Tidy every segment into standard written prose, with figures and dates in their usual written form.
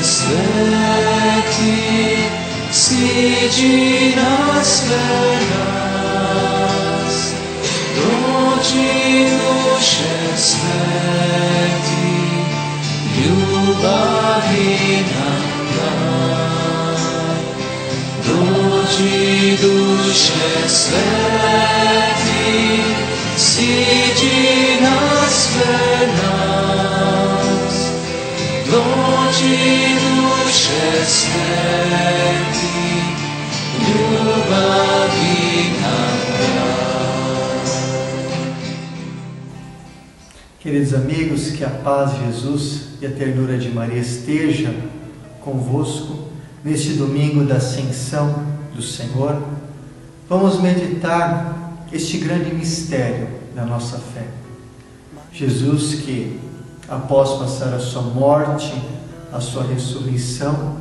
sveti, siđi nas nas, dođi duše sveti, ljubavi nam daj. Dođi duše sveti, siđi nas nas, dođi duše sveti, ljubavi nam daj. Queridos amigos, que a paz de Jesus e a ternura de Maria esteja convosco neste domingo da Ascensão do Senhor. Vamos meditar este grande mistério da nossa fé. Jesus que, após passar a sua morte, a sua ressurreição,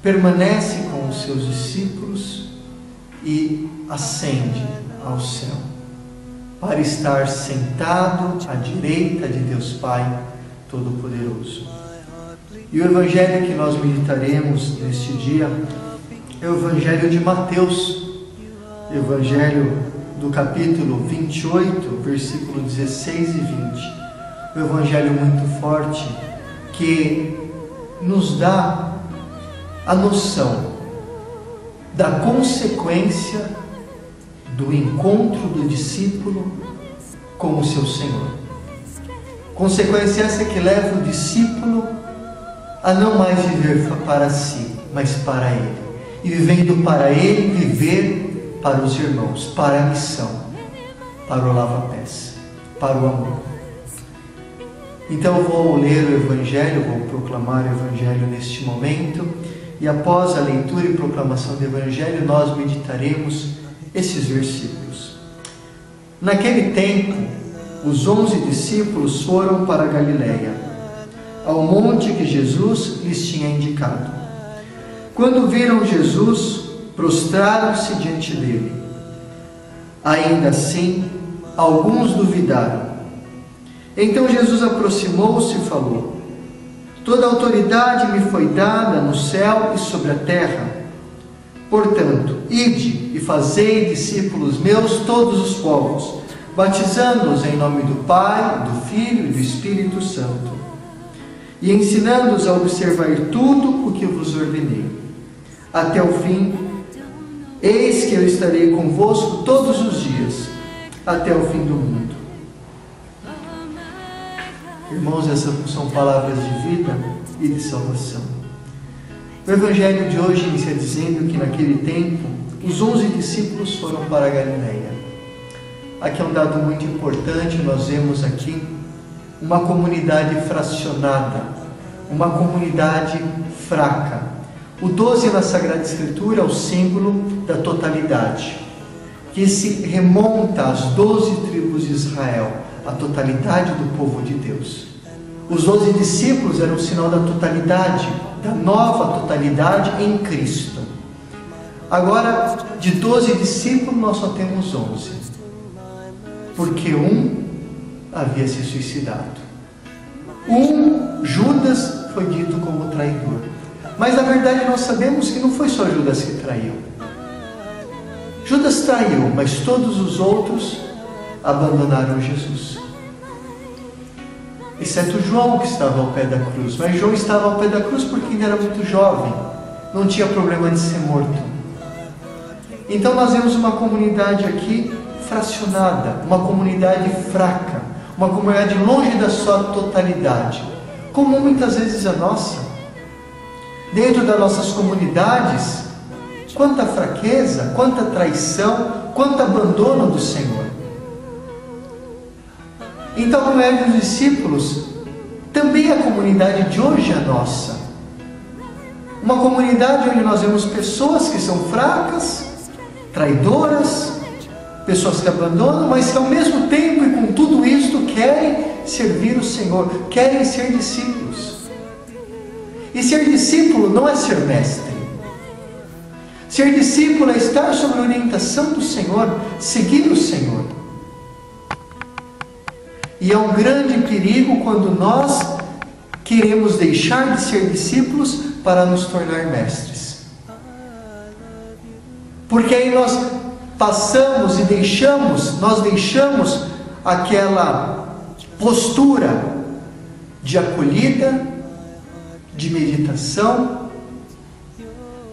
permanece com os seus discípulos e ascende ao céu, para estar sentado à direita de Deus Pai Todo-Poderoso. E o Evangelho que nós meditaremos neste dia é o Evangelho de Mateus, Evangelho do capítulo 28, versículo 16 e 20. Um Evangelho muito forte que nos dá a noção da consequência do encontro do discípulo com o seu Senhor. Consequência essa que leva o discípulo a não mais viver para si, mas para Ele. E vivendo para Ele, viver para os irmãos, para a missão, para o lava-pés, para o amor. Então eu vou ler o Evangelho, vou proclamar o Evangelho neste momento, e após a leitura e proclamação do Evangelho, nós meditaremos esses versículos. Naquele tempo, os 11 discípulos foram para Galiléia, ao monte que Jesus lhes tinha indicado. Quando viram Jesus, prostraram-se diante dele. Ainda assim, alguns duvidaram. Então Jesus aproximou-se e falou: toda autoridade me foi dada no céu e sobre a terra. Portanto, ide e fazei discípulos meus todos os povos, batizando-os em nome do Pai, do Filho e do Espírito Santo, e ensinando-os a observar tudo o que vos ordenei. Até o fim, eis que eu estarei convosco todos os dias, até o fim do mundo. Irmãos, essas são palavras de vida e de salvação. O Evangelho de hoje inicia dizendo que naquele tempo, os 11 discípulos foram para a Galiléia. Aqui é um dado muito importante, nós vemos aqui uma comunidade fracionada, uma comunidade fraca. O 12 na Sagrada Escritura é o símbolo da totalidade, que se remonta às 12 tribos de Israel, a totalidade do povo de Deus. Os 12 discípulos eram o sinal da totalidade, da nova totalidade em Cristo. Agora, de 12 discípulos, nós só temos 11, porque um havia se suicidado. Judas, foi dito como traidor. Mas na verdade nós sabemos que não foi só Judas que traiu. Judas traiu, mas todos os outros abandonaram Jesus. Exceto João, que estava ao pé da cruz. Mas João estava ao pé da cruz porque ainda era muito jovem, não tinha problema de ser morto. Então nós vemos uma comunidade aqui fracionada, uma comunidade fraca, uma comunidade longe da sua totalidade, como muitas vezes a nossa. Dentro das nossas comunidades, quanta fraqueza, quanta traição, quanto abandono do Senhor. Então, como é dos discípulos, também a comunidade de hoje é nossa. Uma comunidade onde nós vemos pessoas que são fracas, traidoras, pessoas que abandonam, mas que ao mesmo tempo e com tudo isto querem servir o Senhor, querem ser discípulos. E ser discípulo não é ser mestre. Ser discípulo é estar sob a orientação do Senhor, seguir o Senhor. E é um grande perigo quando nós queremos deixar de ser discípulos para nos tornar mestres. Porque aí nós passamos e nós deixamos aquela postura de acolhida, de meditação,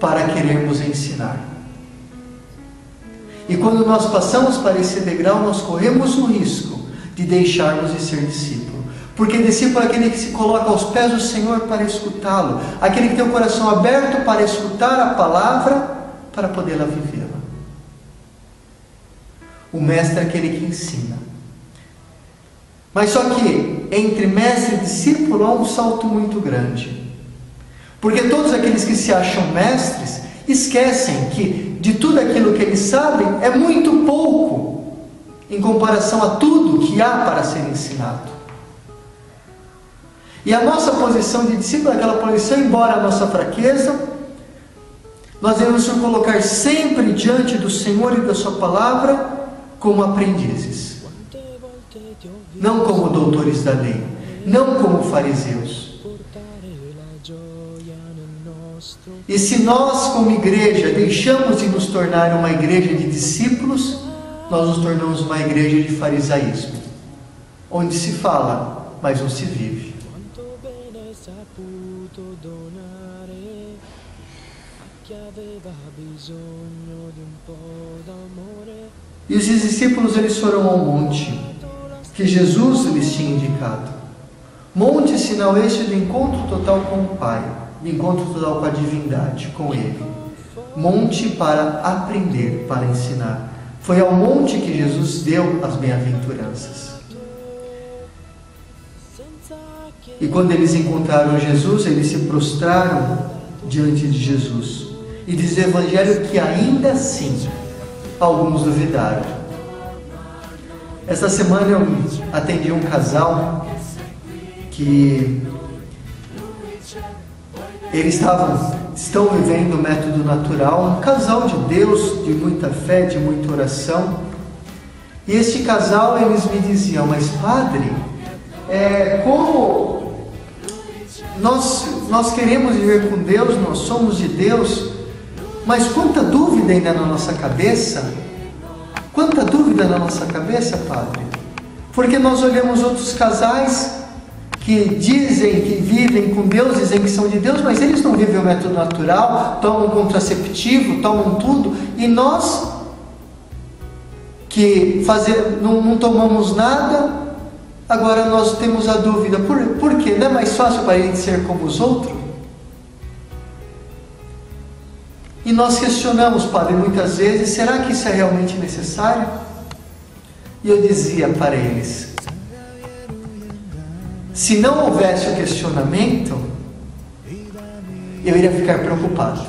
para querermos ensinar. E quando nós passamos para esse degrau, nós corremos o risco de deixarmos de ser discípulo. Porque discípulo é aquele que se coloca aos pés do Senhor para escutá-lo, aquele que tem o coração aberto para escutar a palavra, para podê-la vivê-la. O mestre é aquele que ensina. Mas só que entre mestre e discípulo há um salto muito grande. Porque todos aqueles que se acham mestres esquecem que de tudo aquilo que eles sabem é muito pouco em comparação a tudo que há para ser ensinado. E a nossa posição de discípulo é aquela posição, embora a nossa fraqueza, nós devemos nos colocar sempre diante do Senhor e da sua palavra como aprendizes, não como doutores da lei, não como fariseus. E se nós, como igreja, deixamos de nos tornar uma igreja de discípulos, nós nos tornamos uma igreja de farisaísmo, onde se fala, mas não se vive. E os discípulos, eles foram ao monte que Jesus lhes tinha indicado. Monte, sinal este de encontro total com o Pai, de encontro total com a divindade, com Ele. Monte para aprender, para ensinar. Foi ao monte que Jesus deu as bem-aventuranças. E quando eles encontraram Jesus, eles se prostraram diante de Jesus. E diz o Evangelho que ainda assim alguns duvidaram. Esta semana eu atendi um casal que eles estão vivendo o método natural, um casal de Deus, de muita fé, de muita oração. E este casal, eles me diziam, mas padre, como nós queremos viver com Deus, nós somos de Deus, mas quanta dúvida ainda na nossa cabeça. Quanta dúvida na nossa cabeça, padre. Porque nós olhamos outros casais que dizem que vivem com Deus, dizem que são de Deus, mas eles não vivem o método natural, tomam contraceptivo, tomam tudo, e nós que não tomamos nada, agora nós temos a dúvida, por quê? Não é mais fácil para a gente ser como os outros? E nós questionamos, padre, muitas vezes, será que isso é realmente necessário? E eu dizia para eles, se não houvesse o questionamento, eu iria ficar preocupado.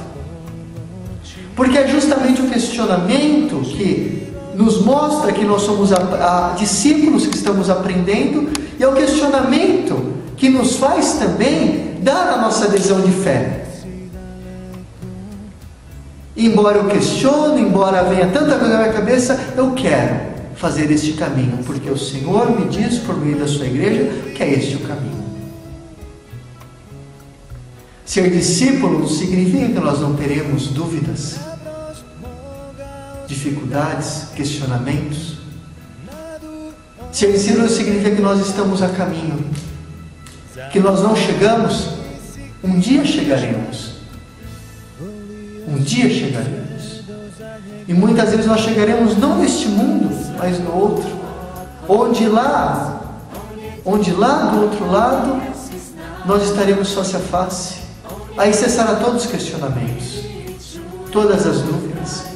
Porque é justamente o questionamento que nos mostra que nós somos discípulos que estamos aprendendo, e é o questionamento que nos faz também dar a nossa adesão de fé. Embora eu questione, embora venha tanta coisa na minha cabeça, eu quero fazer este caminho, porque o Senhor me diz por meio da sua igreja que é este o caminho. Ser discípulo significa que nós não teremos dúvidas, dificuldades, questionamentos. Ser discípulo significa que nós estamos a caminho, que nós não chegamos, um dia chegaremos. Um dia chegaremos. E muitas vezes nós chegaremos não neste mundo, mas no outro. Onde lá do outro lado, nós estaremos face a face. Aí cessará todos os questionamentos, todas as dúvidas.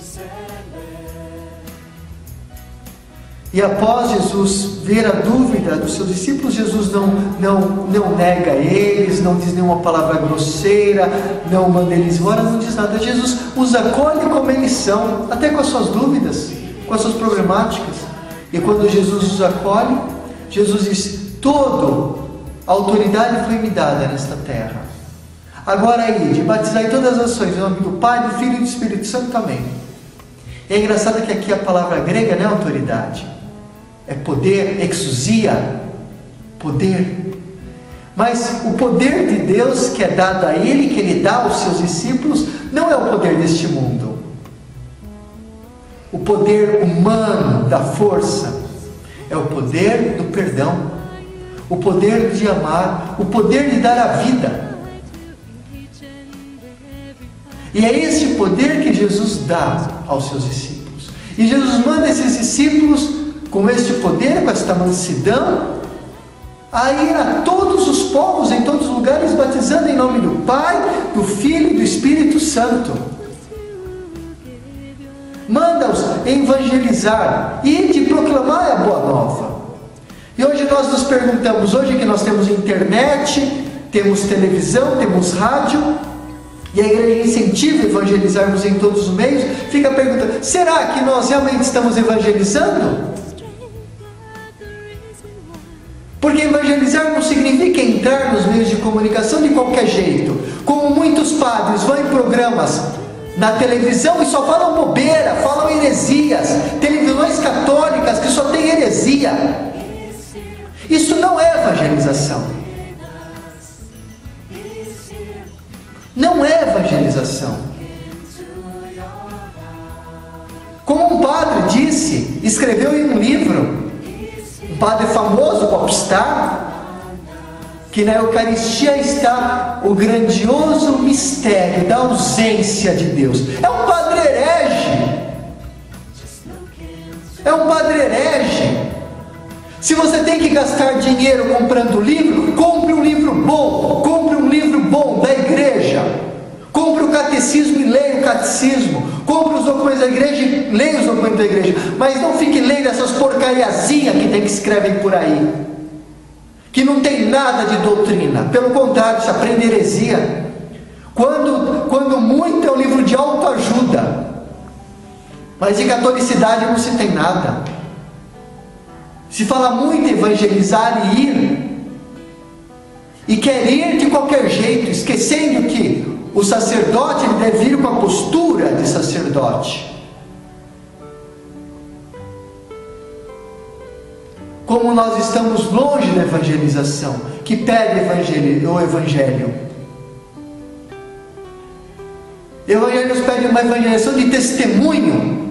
E após Jesus ver a dúvida dos seus discípulos, Jesus não nega eles, não diz nenhuma palavra grosseira, não manda eles embora, não diz nada. Jesus os acolhe como eles são, até com as suas dúvidas, com as suas problemáticas. E quando Jesus os acolhe, Jesus diz, toda a autoridade foi me dada nesta terra. Agora aí, de batizar em todas as ações, em nome do Pai, do Filho e do Espírito Santo também. É engraçado que aqui a palavra grega não é autoridade. É poder, exousia, poder. Mas o poder de Deus que é dado a Ele, que Ele dá aos seus discípulos, não é o poder deste mundo. O poder humano da força é o poder do perdão, o poder de amar, o poder de dar a vida. E é esse poder que Jesus dá aos seus discípulos. E Jesus manda esses discípulos com este poder, com esta mansidão, a ir a todos os povos, em todos os lugares, batizando em nome do Pai, do Filho e do Espírito Santo. Manda-os evangelizar e de proclamar a boa nova. E hoje nós nos perguntamos, hoje que nós temos internet, temos televisão, temos rádio, e a igreja incentiva a evangelizarmos em todos os meios, fica a pergunta: será que nós realmente estamos evangelizando? Porque evangelizar não significa entrar nos meios de comunicação de qualquer jeito, como muitos padres vão em programas na televisão e só falam bobeira, falam heresias, televisões católicas que só tem heresia. Isso não é evangelização. Não é evangelização. Como um padre disse, escreveu em um livro, um padre famoso, popstar, que na Eucaristia está o grandioso mistério da ausência de Deus. É um padre herege. É um padre herege. Se você tem que gastar dinheiro comprando livro, compre um livro bom. Compre um livro bom da igreja. Compre o catecismo e leia o catecismo. Compre os documentos da igreja e leia os documentos da igreja. Mas não fique lendo essas porcariazinhas que escrevem por aí, que não tem nada de doutrina. Pelo contrário, se aprende heresia. Quando muito é um livro de autoajuda, mas de catolicidade não se tem nada. Se fala muito em evangelizar e ir, e quer ir de qualquer jeito, esquecendo que o sacerdote ele deve ir com a postura de sacerdote. Como nós estamos longe da evangelização, que pede o Evangelho. O Evangelho nos pede uma evangelização de testemunho,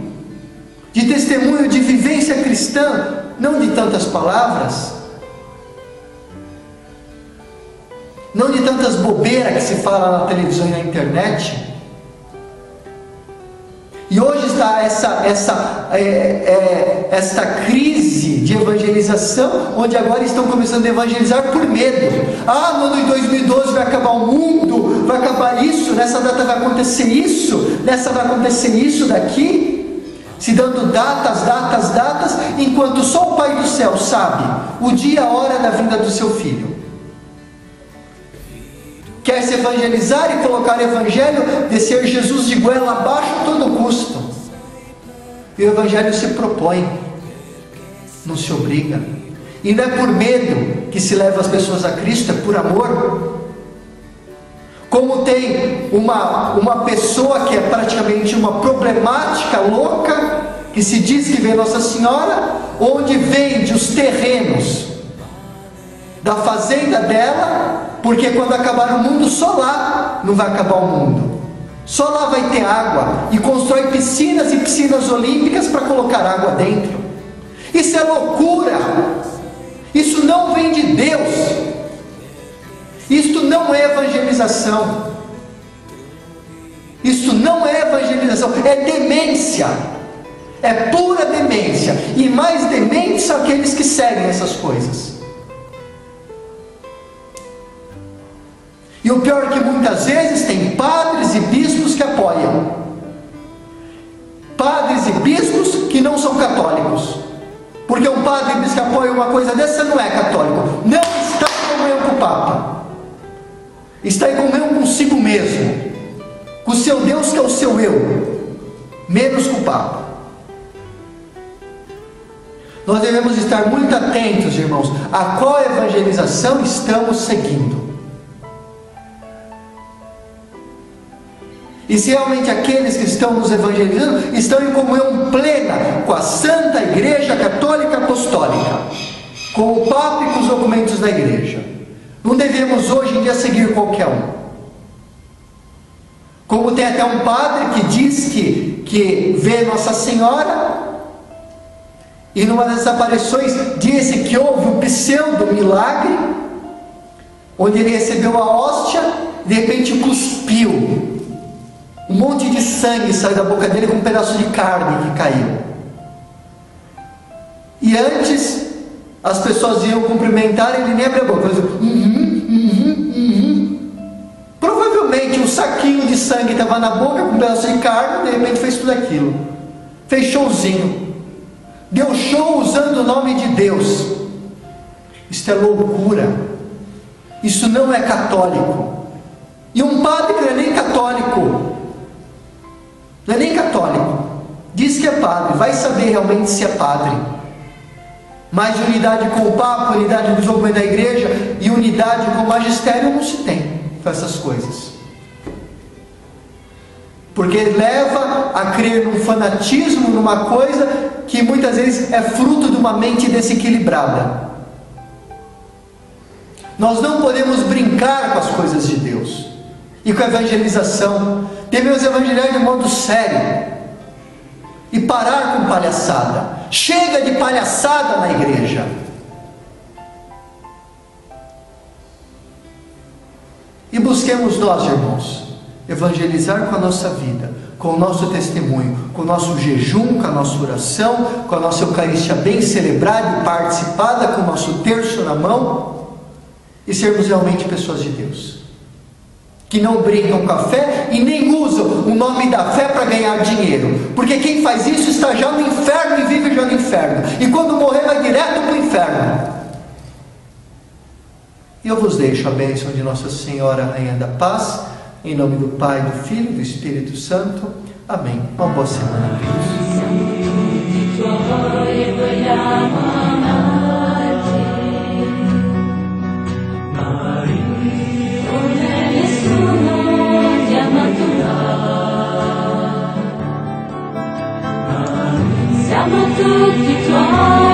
de vivência cristã, não de tantas palavras, não de tantas bobeiras que se fala na televisão e na internet. E hoje está esta crise de evangelização, onde agora estão começando a evangelizar por medo. No ano de 2012 vai acabar o mundo, vai acabar isso, nessa data vai acontecer isso, nessa vai acontecer isso daqui, se dando datas, enquanto só o Pai do céu sabe o dia e a hora da vinda do seu Filho. Quer se evangelizar e colocar o Evangelho, descer Jesus de goela abaixo a todo custo. E o Evangelho se propõe, não se obriga. E não é por medo que se leva as pessoas a Cristo, é por amor. Como tem uma pessoa que é praticamente uma problemática louca, que se diz que vê Nossa Senhora, onde vende os terrenos da fazenda dela, porque quando acabar o mundo, só lá não vai acabar o mundo, só lá vai ter água, e constrói piscinas e piscinas olímpicas para colocar água dentro. Isso é loucura, isso não vem de Deus, isto não é evangelização, isto não é evangelização, é demência, é pura demência, e mais dementes são aqueles que seguem essas coisas. E o pior é que muitas vezes tem padres e bispos que apoiam, padres e bispos que não são católicos, porque um padre e bispo que apoia uma coisa dessa não é católico, não está em comunhão com o Papa, está em comunhão consigo mesmo, com o seu Deus que é o seu eu, menos com o Papa. Nós devemos estar muito atentos, irmãos, a qual evangelização estamos seguindo. E se realmente aqueles que estão nos evangelizando estão em comunhão plena com a Santa Igreja Católica Apostólica, com o Papa e com os documentos da Igreja. Não devemos hoje em dia seguir qualquer um. Como tem até um padre que diz que vê Nossa Senhora, e numa das aparições disse que houve um pseudo-milagre, onde ele recebeu a hóstia, de repente cuspiu. Um monte de sangue saiu da boca dele com um pedaço de carne que caiu. E antes, as pessoas iam cumprimentar, ele nem abriu a boca. Provavelmente um saquinho de sangue estava na boca com um pedaço de carne, de repente fez tudo aquilo. Fez showzinho. Deu show usando o nome de Deus. Isso é loucura. Isso não é católico. E um padre que não é nem católico, não é nem católico, diz que é padre, vai saber realmente se é padre. Mas de unidade com o Papa, unidade com os documentos da igreja e unidade com o magistério não se tem com essas coisas. Porque leva a crer num fanatismo, numa coisa que muitas vezes é fruto de uma mente desequilibrada. Nós não podemos brincar com as coisas de Deus e com a evangelização. Devemos evangelizar de modo sério e parar com palhaçada. Chega de palhaçada na igreja. E busquemos nós, irmãos, evangelizar com a nossa vida, com o nosso testemunho, com o nosso jejum, com a nossa oração, com a nossa Eucaristia bem celebrada e participada, com o nosso terço na mão, e sermos realmente pessoas de Deus, que não brincam com a fé e nem usam o nome da fé para ganhar dinheiro, porque quem faz isso está já no inferno e vive já no inferno, e quando morrer vai direto para o inferno. E eu vos deixo a bênção de Nossa Senhora, Rainha da Paz, em nome do Pai, do Filho e do Espírito Santo. Amém. Uma boa semana. Siamo tutti tuoi.